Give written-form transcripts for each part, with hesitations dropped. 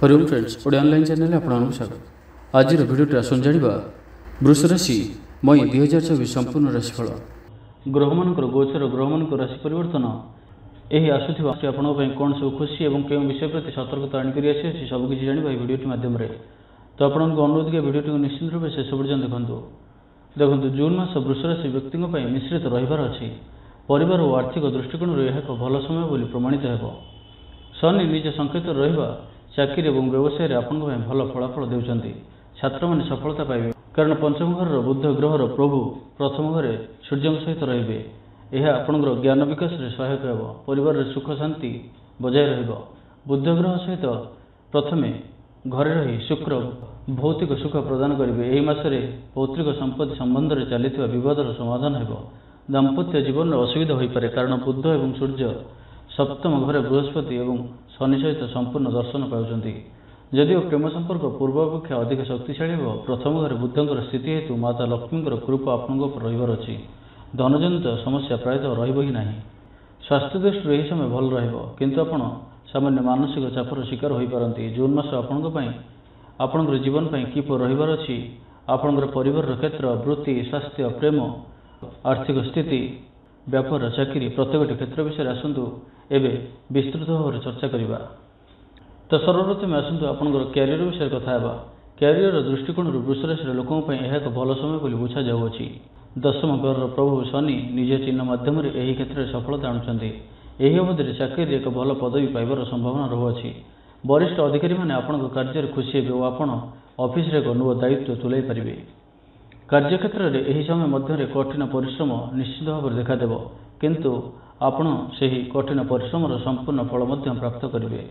Hariom friends Odia online channel आपको स्वागत। आज भिडियोटी आसन जाना वृष राशि मई 2024 संपूर्ण राशिफल ग्रह मान गोचर ग्रह मान राशि परिवर्तन यही आसुवा कौन सब खुशी और क्यों विषय प्रति सतर्कता आणिक आसी सबकि जाना भिडियोटी मध्यम तो आपको अनुरोध किया भिडियोटी निश्चित रूप शेष पर्यटन देखूँ जून मास वृष राशि व्यक्ति मिश्रित रही अच्छी परिवार और आर्थिक दृष्टिकोण यह एक भल समय बोली प्रमाणित हो। शनि निज संकेत रहा चाकरी और व्यवसाय आपण भल फलाफल देउछंती। छात्र मैंने सफलता पाइबे कारण पंचम घर बुध ग्रहर प्रभु प्रथम घरे सूर्य सहित रे यह आपंकर ज्ञान विकास में सहायक हो। परिवार सुख शांति बजाय रहिबो। बुध ग्रह सहित प्रथमे घरे रही शुक्र भौतिक सुख प्रदान करेंगे। यही मासरे पौत्रिक संपत्ति संबंध में चली बदर समाधान हो। दाम्पत्य जीवन में असुविधा हो पारे कारण बुध और सूर्य सप्तम घरे बृहस्पति और शनि सहित संपूर्ण दर्शन पाउछंती। जदिओ प्रेम संपर्क पूर्व अपेक्षा अधिक शक्तिशाली हो प्रथम घर बुधंकर स्थिति हेतु माता लक्ष्मी कृपा आपंक रही अच्छी। धनजनित समस्या प्रायतः रही ही नहीं। स्वास्थ्य दृष्टि यह समय भल रु आपण सामान्य मानसिक चापर शिकार हो पारती। जून मास आपणकर जीवन किपर रही अच्छी आपणकर परिवार क्षेत्र वृत्ति स्वास्थ्य प्रेम आर्थिक स्थिति व्यापार चाकरी प्रत्येक क्षेत्र विषय आसतु एवं विस्तृत भाव चर्चा करवा। तो सर्वप्रथम आसतु आपंकर क्यारियर विषय कथा। क्यारियर दृष्टिकोण वृष राशि लोकों यह एक भल समय बोली बुझा जाऊँगी। दशम घर प्रभु शनि निज चिन्ह मध्यम यही क्षेत्र में सफलता आणुंट। यही अवधि में चाकरी एक भल पदवी पाइबार संभावना रहुअछि। वरिष्ठ अधिकारी मैंने आपण कार्य खुशी हे और आपण ऑफिस एक नुआ दायित्व तुलाई पारे। कार्यक्षेत्र में यही समय मध्य कठिन परिश्रम निश्चित भाव में देखादेव किंतु आपण से कठिन परिश्रम संपूर्ण फल प्राप्त करेंगे।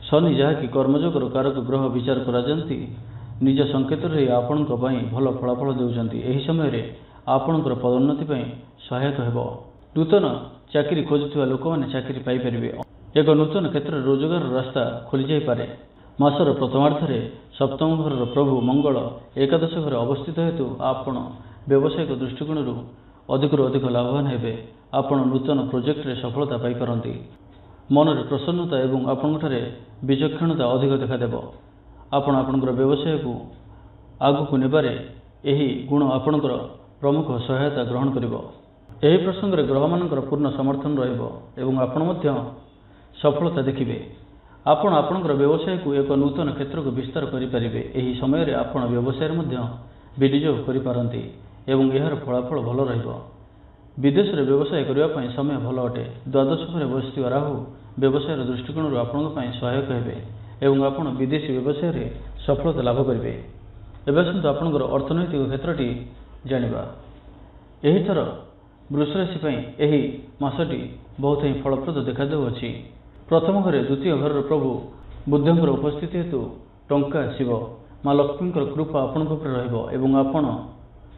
शनि जहाँकि कर्मयोगर कारक ग्रह विचार कराती निज संकेत आपण भल फलाफल देउछंती। एही समय रे आपणकर पदोन्नति सहायक हो। नूतन चाकरी खोजुवा लोक मैंने चाकरी पाइपर। एक नूतन क्षेत्र रोजगार रास्ता खोली जाई पारे। मासर प्रथमार्धे सप्तम घर प्रभु मंगल एकादश घर अवस्थित हेतु आपण व्यावसायिक दृष्टिकोण अधिक लाभवान हेबे। आपण नूतन प्रोजेक्ट रे सफलता पाइपारती। मन में प्रसन्नता एवं आपंठे विचक्षणता अधिक देखादेव। आपण आपंकर व्यवसाय को आगक नेबारे यही गुण आपंकर प्रमुख सहायता ग्रहण करिवो। एही प्रसंग में ग्रह मानकर पूर्ण समर्थन रहिबो एवं आपण मध्य सफलता देखिबे। आपण आपंकर व्यवसाय को एक नूतन क्षेत्र को विस्तार करें। यही समय आपण व्यवसाय विनियोग करिपारंती एवं यार फलाफल भल रहिबो। विदेश में व्यवसाय करने समय भल अटे। द्वादश घरे बस राहु व्यवसाय दृष्टिकोण आपण सहायक हे और आपण विदेशी व्यवसाय रे सफलता लाभ करेंगे। एवं आसतु आपंकर अर्थनैतिक क्षेत्रटी जानिबा। एही थर वृष राशि यही मासटी बहुत ही फलप्रद देखादेउछि। प्रथम घरे द्वितीय घर प्रभु बुधंकर उपस्थिति हेतु टंका आसीब। माँ लक्ष्मी कृपा आपण रही आपण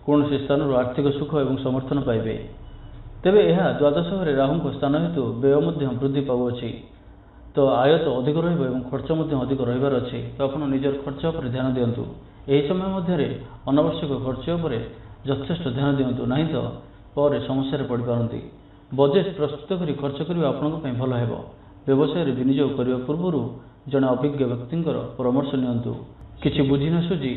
कौन स्थान आर्थिक सुख और समर्थन पाइबे। तेबे यह द्वादश घरे राहु स्थान हेतु व्यय वृद्धि पाउछि। तो आय तो अधिक खर्च अधिक रही अच्छी। तो आप निजर खर्च पर ध्यान दिंतु। यही समय मध्य अनावश्यक खर्च पर यथेष्ट ध्यान दिंतु नहीं तो पर समस्या पड़ पारती। बजेट प्रस्तुत कर खर्च करने आपण भल हो। व्यवसाय विनियोग करने पूर्व जड़े अभिज्ञ व्यक्ति परामर्श नियंतु। किसी बुझी न सुझी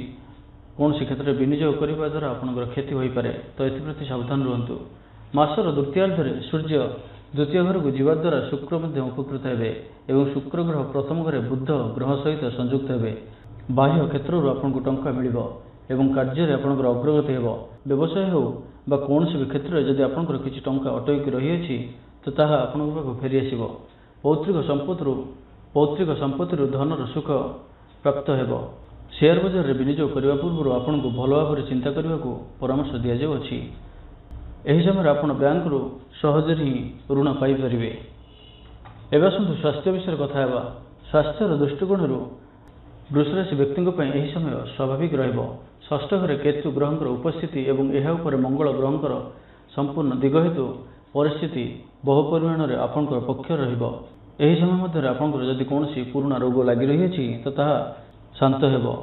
कौन क्षेत्र में विनियोग करने द्वारा आपंकर क्षति हो पारे तो एप्रति सावधान रुहतु। मासर द्वितीयार्धे सूर्य द्वितीय घर को जीवा द्वारा शुक्र उपकृत हे और शुक्र ग्रह प्रथम घरे बुध ग्रह सहित संयुक्त हे। बाह्य क्षेत्र आपको टंका मिल और कार्य आपंकर अग्रगति हो। व्यवसाय हो बा कौन भी क्षेत्र में जदि आपंकर किसी टंका अटकी रही तो ताहा आपंक पाखु फेरी आसिबो। पौत्रिक संपत्ति धनर सुख प्राप्त हो। शेयर बजार में विनियोग करने पूर्व आपको भल भाव में चिंता करने को परामर्श दि जाऊँगी। यही समय आप बैंक रु सहज ही ऋण पाइपर। एवं आसतु स्वास्थ्य विषय कथा। स्वास्थ्यर दृष्टिकोण वृष राशि व्यक्ति यही समय स्वाभाविक रहिबो। षष्ठ घरे केतु ग्रहंकर उपस्थिति और यह मंगल ग्रहंकर संपूर्ण दिग हेतु परिस्थिति बहु परिमाण में आपंकर पक्ष रहिबो। यही समय मध्य आपंकर जदि कौन पुराना रोग लगी रही तो ताहा शांत हो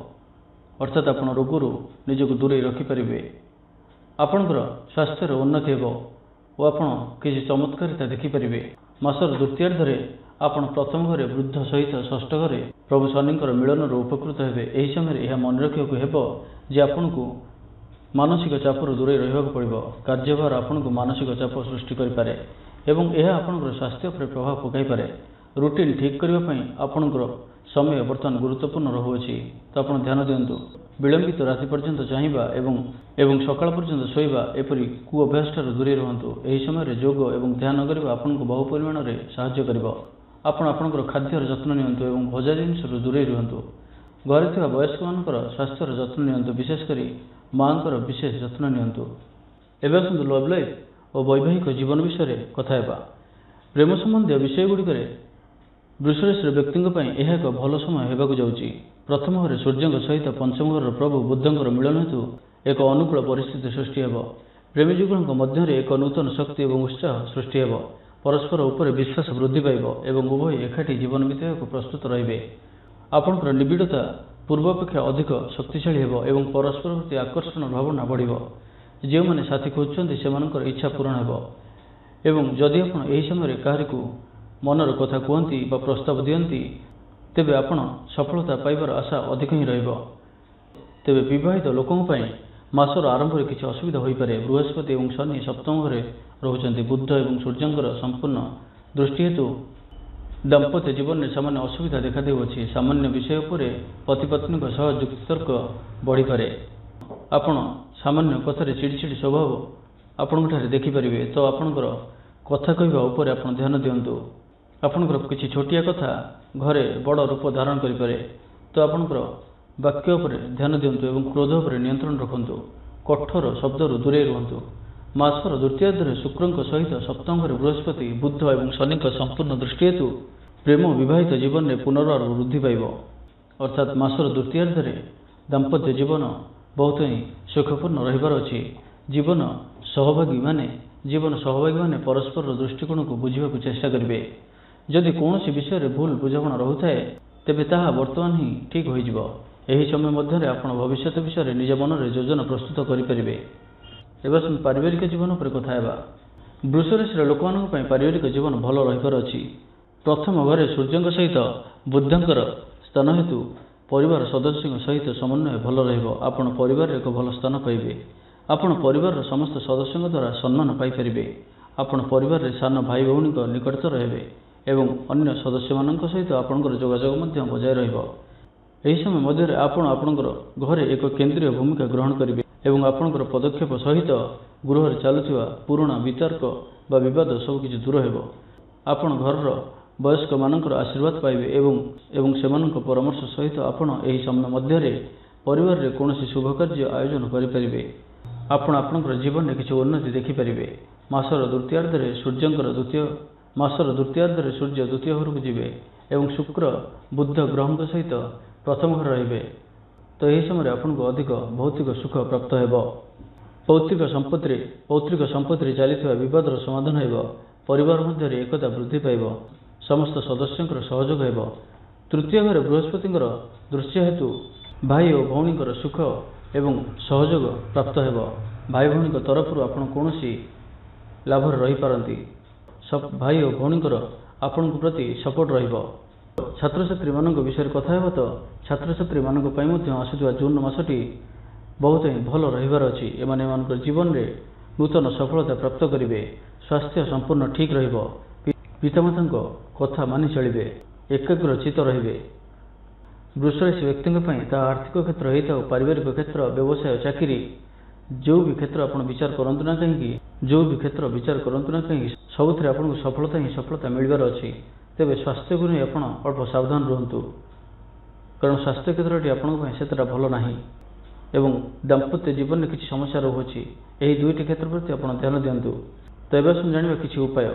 अर्थात आप रोगर निजक दूरे रखिपारे। आपंकर स्वास्थ्यर उन्नति हो और आप किसी चमत्कारिता देखिपारे। मासर द्वितीयार्धे ଆପଣ ପ୍ରଥମ ଘରେ ବୃଦ୍ଧ ସହିତ ଷଷ୍ଠ ଘରେ ପ୍ରଭୁ ଶନିଙ୍କର ମିଳନରୁ ଉପକୃତ ହେବେ। ଏହି ସମୟରେ ଏହା ମନେ ରଖିବାକୁ ହେବ ଯେ ଆପଣଙ୍କୁ ମାନସିକ ଚାପରୁ ଦୂରେଇ ରହିବାକୁ ପଡ଼ିବ। କାର୍ଯ୍ୟଭାର ଆପଣଙ୍କୁ ମାନସିକ ଚାପ ସୃଷ୍ଟି କରିପାରେ ଏବଂ ଏହା ଆପଣଙ୍କର ସ୍ୱାସ୍ଥ୍ୟ ଉପରେ ପ୍ରଭାବ ପକାଇପାରେ। ରୁଟିନ୍ ଠିକ୍ କରିବା ପାଇଁ ଆପଣଙ୍କର ସମୟ ବର୍ତ୍ତମାନ ଗୁରୁତ୍ୱପୂର୍ଣ୍ଣ ରହୁଅଛି, ତ ଆପଣ ଧ୍ୟାନ ଦିଅନ୍ତୁ। ବିଳମ୍ବିତ ରାତି ପର୍ଯ୍ୟନ୍ତ ଚାହିଁବା ଏବଂ ସକାଳ ପର୍ଯ୍ୟନ୍ତ ଶୋଇବା ଏପରି କୁଅଭ୍ୟାସଠାରୁ ଦୂରେଇ ରୁହନ୍ତୁ। ଏହି ସମୟରେ ଯୋଗ ଏବଂ ଧ୍ୟାନ କରିବା ଆପଣଙ୍କୁ ବହୁ ପରିମାଣରେ ସାହାଯ୍ୟ କରିବ। ଆପଣ ଆପଣଙ୍କର ଖାଦ୍ୟର ଯତ୍ନ ନିଅନ୍ତୁ ଏବଂ ଭଜା ଜିନିଷରୁ ଦୂରେଇ ରୁହନ୍ତୁ। ଘରେ ଥିବା ବୟସ୍କମାନଙ୍କର ସ୍ୱାସ୍ଥ୍ୟର ଯତ୍ନ ନିଅନ୍ତୁ, ବିଶେଷ କରି ମାଆଙ୍କର ବିଶେଷ ଯତ୍ନ ନିଅନ୍ତୁ। ଏବେ ଆସନ୍ତୁ ଲଭ୍ ଲାଇଫ୍ ଓ ବୈବାହିକ ଜୀବନ ବିଷୟରେ କଥା ହେବା। ପ୍ରେମ ସମ୍ବନ୍ଧୀୟ ବିଷୟଗୁଡ଼ିକରେ ବୃଷରାଶିର ବ୍ୟକ୍ତିଙ୍କ ପାଇଁ ଏହା ଏକ ଭଲ ସମୟ ହେବାକୁ ଯାଉଛି। ପ୍ରଥମ ଘରେ ସୂର୍ଯ୍ୟଙ୍କ ସହିତ ପଞ୍ଚମ ଘରର ପ୍ରଭୁ ବୁଧଙ୍କର ମିଳନ ହେତୁ ଏକ ଅନୁକୂଳ ପରିସ୍ଥିତି ସୃଷ୍ଟି ହେବ। ପ୍ରେମୀ ଯୁଗଳଙ୍କ ମଧ୍ୟରେ ଏକ ନୂତନ ଶକ୍ତି ଏବଂ ଉତ୍ସାହ ସୃଷ୍ଟି ହେବ। ପରସ୍ପର ଉପରେ ବିଶ୍ୱାସ ବୃଦ୍ଧି ପାଇବ ଏବଂ ଉଭୟ ଏକାଠି ଜୀବନ ବିତାଇବାକୁ ପ୍ରସ୍ତୁତ ରହିବେ। ଆପଣଙ୍କର ନିବିଡ଼ତା ପୂର୍ବ ଅପେକ୍ଷା ଅଧିକ ଶକ୍ତିଶାଳୀ ହେବ ଏବଂ ପରସ୍ପର ପ୍ରତି ଆକର୍ଷଣ ଭାବନା ବଢ଼ିବ। ଯେଉଁମାନେ ସାଥୀ ଖୋଜୁଛନ୍ତି ସେମାନଙ୍କର ଇଚ୍ଛା ପୂରଣ ହେବ ଏବଂ ଯଦି ଆପଣ ଏହି ସମୟରେ କାହାରିକୁ ମନର କଥା କୁହନ୍ତି ବା ପ୍ରସ୍ତାବ ଦିଅନ୍ତି, ତେବେ ଆପଣ ସଫଳତା ପାଇବାର ଆଶା ଅଧିକ ହିଁ ରହିବ। ତେବେ ବିବାହିତ ଲୋକଙ୍କ ପାଇଁ ମାସର ଆରମ୍ଭରେ କିଛି ଅସୁବିଧା ହୋଇପାରେ। ବୃହସ୍ପତି ଏବଂ ଶନି ସପ୍ତମ ଘରେ ରହୁଛନ୍ତି। ବୁଧ ଏବଂ ସୂର୍ଯ୍ୟଙ୍କର ସମ୍ପୂର୍ଣ୍ଣ ଦୃଷ୍ଟି ହେତୁ ଦାମ୍ପତ୍ୟ ଜୀବନରେ ସାମାନ୍ୟ ଅସୁବିଧା ଦେଖାଦେଉଅଛି। ସାମାନ୍ୟ ବିଷୟ ଉପରେ ପତି ପତ୍ନୀଙ୍କ ସହ ଯୁକ୍ତିତର୍କ ବଢ଼ିପାରେ। ଆପଣ ସାମାନ୍ୟ କଥାରେ ଚିଡ଼ିଚିଡ଼ି ସ୍ୱଭାବ ଆପଣଙ୍କଠାରେ ଦେଖିପାରିବେ, ତ ଆପଣଙ୍କର କଥା କହିବା ଉପରେ ଆପଣ ଧ୍ୟାନ ଦିଅନ୍ତୁ। ଆପଣଙ୍କର କିଛି ଛୋଟିଆ କଥା ଘରେ ବଡ଼ ରୂପ ଧାରଣ କରିପାରେ, ତ ଆପଣଙ୍କର ବାକ୍ୟ ଉପରେ ଧ୍ୟାନ ଦିଅନ୍ତୁ ଏବଂ କ୍ରୋଧ ଉପରେ ନିୟନ୍ତ୍ରଣ ରଖନ୍ତୁ। କଠୋର ଶବ୍ଦରୁ ଦୂରେଇ ରୁହନ୍ତୁ। ମାସର ଦ୍ୱିତୀୟାର୍ଦ୍ଧରେ ଶୁକ୍ରଙ୍କ ସହିତ ସପ୍ତମ ଘରେ ବୃହସ୍ପତି, ବୁଧ ଏବଂ ଶନିଙ୍କ ସମ୍ପୂର୍ଣ୍ଣ ଦୃଷ୍ଟି ହେତୁ ପ୍ରେମ ବିବାହିତ ଜୀବନରେ ପୁନର୍ବାର ବୃଦ୍ଧି ପାଇବ। ଅର୍ଥାତ୍ ମାସର ଦ୍ୱିତୀୟାର୍ଦ୍ଧରେ ଦାମ୍ପତ୍ୟ ଜୀବନ ବହୁତ ହିଁ ସୁଖପୂର୍ଣ୍ଣ ରହିବାର ଅଛି। ଜୀବନ ସହଭାଗୀମାନେ ପରସ୍ପରର ଦୃଷ୍ଟିକୋଣକୁ ବୁଝିବାକୁ ଚେଷ୍ଟା କରିବେ। ଯଦି କୌଣସି ବିଷୟରେ ଭୁଲ ବୁଝାମଣା ରହୁଥାଏ, ତେବେ ତାହା ବର୍ତ୍ତମାନ ହିଁ ଠିକ୍ ହୋଇଯିବ। ଏହି ସମୟ ମଧ୍ୟରେ ଆପଣ ଭବିଷ୍ୟତ ବିଷୟରେ ନିଜ ମନରେ ଯୋଜନା ପ୍ରସ୍ତୁତ କରିପାରିବେ। ଏବେ ଆସନ୍ତୁ ପାରିବାରିକ ଜୀବନ ଉପରେ କଥା ହେବା। ବୃଷରାଶିର ଲୋକମାନଙ୍କ ପାଇଁ ପାରିବାରିକ ଜୀବନ ଭଲ ରହିବାର ଅଛି। ପ୍ରଥମ ଘରେ ସୂର୍ଯ୍ୟଙ୍କ ସହିତ ବୁଧଙ୍କର ସ୍ଥାନ ହେତୁ ପରିବାର ସଦସ୍ୟଙ୍କ ସହିତ ସମନ୍ୱୟ ଭଲ ରହିବ। ଆପଣ ପରିବାରରେ ଏକ ଭଲ ସ୍ଥାନ ପାଇବେ। ଆପଣ ପରିବାରର ସମସ୍ତ ସଦସ୍ୟଙ୍କ ଦ୍ୱାରା ସମ୍ମାନ ପାଇପାରିବେ। ଆପଣ ପରିବାରରେ ସାନ ଭାଇ ଭଉଣୀଙ୍କ ନିକଟତର ହେବେ ଏବଂ ଅନ୍ୟ ସଦସ୍ୟମାନଙ୍କ ସହିତ ଆପଣଙ୍କର ଯୋଗାଯୋଗ ମଧ୍ୟ ବଜାୟ ରହିବ। ଏହି ସମୟ ମଧ୍ୟରେ ଆପଣ ଆପଣଙ୍କର ଘରେ ଏକ କେନ୍ଦ୍ରୀୟ ଭୂମିକା ଗ୍ରହଣ କରିବେ ଏବଂ ଆପଣଙ୍କର ପଦକ୍ଷେପ ସହିତ ଗୃହରେ ଚାଲୁଥିବା ପୁରୁଣା ବିତର୍କ ବା ବିବାଦ ସବୁକିଛି ଦୂର ହେବ। ଆପଣ ଘରର ବୟସ୍କମାନଙ୍କର ଆଶୀର୍ବାଦ ପାଇବେ ଏବଂ ସେମାନଙ୍କ ପରାମର୍ଶ ସହିତ ଆପଣ ଏହି ସମୟ ମଧ୍ୟରେ ପରିବାରରେ କୌଣସି ଶୁଭ କାର୍ଯ୍ୟ ଆୟୋଜନ କରିପାରିବେ। ଆପଣ ଆପଣଙ୍କର ଜୀବନରେ କିଛି ଉନ୍ନତି ଦେଖିପାରିବେ। ମାସର ଦ୍ୱିତୀୟାର୍ଦ୍ଧରେ ସୂର୍ଯ୍ୟ ଦ୍ୱିତୀୟ ଘରକୁ ଯିବେ ଏବଂ ଶୁକ୍ର ବୁଧ ଗ୍ରହଙ୍କ ସହିତ ପ୍ରଥମ ଘରେ ରହିବେ, ତ ଏହି ସମୟରେ ଆପଣଙ୍କୁ ଅଧିକ ଭୌତିକ ସୁଖ ପ୍ରାପ୍ତ ହେବ। ପୌତ୍ରିକ ସମ୍ପତ୍ତିରେ ଚାଲିଥିବା ବିବାଦର ସମାଧାନ ହେବ। ପରିବାର ମଧ୍ୟରେ ଏକତା ବୃଦ୍ଧି ପାଇବ। ସମସ୍ତ ସଦସ୍ୟଙ୍କର ସହଯୋଗ ହେବ। ତୃତୀୟ ଘରେ ବୃହସ୍ପତିଙ୍କର ଦୃଶ୍ୟ ହେତୁ ଭାଇ ଓ ଭଉଣୀଙ୍କର ସୁଖ ଏବଂ ସହଯୋଗ ପ୍ରାପ୍ତ ହେବ। ଭାଇ ଭଉଣୀଙ୍କ ତରଫରୁ ଆପଣ କୌଣସି ଲାଭରେ ରହିପାରନ୍ତି। ଭାଇ ଓ ଭଉଣୀଙ୍କର ଆପଣଙ୍କ ପ୍ରତି ସପୋର୍ଟ ରହିବ। ଛାତ୍ରଛାତ୍ରୀମାନଙ୍କ ବିଷୟରେ କଥା ହେବ ତ ଛାତ୍ରଛାତ୍ରୀମାନଙ୍କ ପାଇଁ ମଧ୍ୟ ଆସୁଥିବା ଜୁନ୍ ମାସଟି ବହୁତ ହିଁ ଭଲ ରହିବାର ଅଛି। ଏମାନଙ୍କର ଜୀବନରେ ନୂତନ ସଫଳତା ପ୍ରାପ୍ତ କରିବେ। ସ୍ୱାସ୍ଥ୍ୟ ସମ୍ପୂର୍ଣ୍ଣ ଠିକ୍ ରହିବ। ପିତାମାତାଙ୍କ କଥା ମାନି ଚଳିବେ। ଏକାଗ୍ର ଚିତ୍ତ ରହିବେ। ବୃଷରାଶି ବ୍ୟକ୍ତିଙ୍କ ପାଇଁ ତାହା ଆର୍ଥିକ କ୍ଷେତ୍ର ହୋଇଥାଉ, ପାରିବାରିକ କ୍ଷେତ୍ର, ବ୍ୟବସାୟ, ଚାକିରି, ଯେଉଁ ବି କ୍ଷେତ୍ର ଆପଣ ବିଚାର କରନ୍ତୁ ନା କାହିଁକି, ସବୁଥିରେ ଆପଣଙ୍କୁ ସଫଳତା ମିଳିବାର ଅଛି। ତେବେ ସ୍ୱାସ୍ଥ୍ୟକୁ ନେଇ ଆପଣ ଅଳ୍ପ ସାବଧାନ ରୁହନ୍ତୁ, କାରଣ ସ୍ୱାସ୍ଥ୍ୟ କ୍ଷେତ୍ରଟି ଆପଣଙ୍କ ପାଇଁ ସେତେଟା ଭଲ ନାହିଁ ଏବଂ ଦାମ୍ପତ୍ୟ ଜୀବନରେ କିଛି ସମସ୍ୟା ରହୁଅଛି। ଏହି ଦୁଇଟି କ୍ଷେତ୍ର ପ୍ରତି ଆପଣ ଧ୍ୟାନ ଦିଅନ୍ତୁ। ତ ଏବେ ଆସନ୍ତୁ ଜାଣିବା କିଛି ଉପାୟ,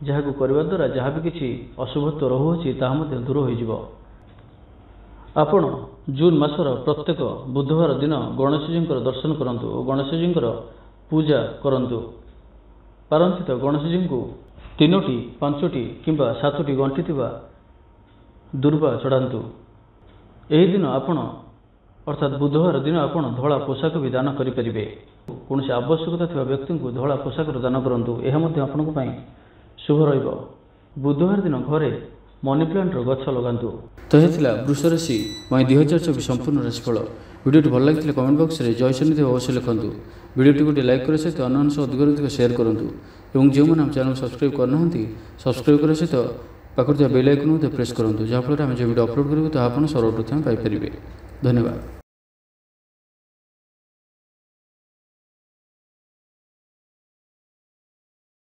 ଯାହାକୁ କରିବା ଦ୍ୱାରା ଯାହା ବି କିଛି ଅଶୁଭତ୍ୱ ରହୁଅଛି ତାହା ମଧ୍ୟ ଦୂର ହୋଇଯିବ। ଆପଣ ଜୁନ୍ ମାସର ପ୍ରତ୍ୟେକ ବୁଧବାର ଦିନ ଗଣେଶଜୀଙ୍କର ଦର୍ଶନ କରନ୍ତୁ ଓ ଗଣେଶଜୀଙ୍କର ପୂଜା କରନ୍ତୁ। ପାରନ୍ତି ତ ଗଣେଶଜୀଙ୍କୁ 3ଟି, 5ଟି କିମ୍ବା 7ଟି ଗଣ୍ଠି ଥିବା ଦୁର୍ବା ଚଢ଼ାନ୍ତୁ। ଏହି ଦିନ ଅର୍ଥାତ୍ ବୁଧବାର ଦିନ ଆପଣ ଧଳା ପୋଷାକ ବି ଦାନ କରିପାରିବେ। କୌଣସି ଆବଶ୍ୟକତା ଥିବା ବ୍ୟକ୍ତିଙ୍କୁ ଧଳା ପୋଷାକର ଦାନ କରନ୍ତୁ, ଏହା ମଧ୍ୟ ଆପଣଙ୍କ ପାଇଁ ଶୁଭ ରହିବ। ବୁଧବାର ଦିନ ଘରେ मनी प्लांटर गछ लगातु। तो ये वृष राशि मई 2024 संपूर्ण राशिफल। वीडियो भल लगी कमेंट बॉक्स में जय शनि अवश्य लिखुँ। वीडियो गोटे लाइक करने सहित अन्य अधिक शेयर करूँ और जो मैंने चैनल सब्सक्राइब करना सब्सक्राइब करने सहित पाखर बेल आइकन प्रेस करूँ जहाँफल आम जो वीडियो अपलोड करूँ तो आप सर्वप्रथम पाइपर। धन्यवाद।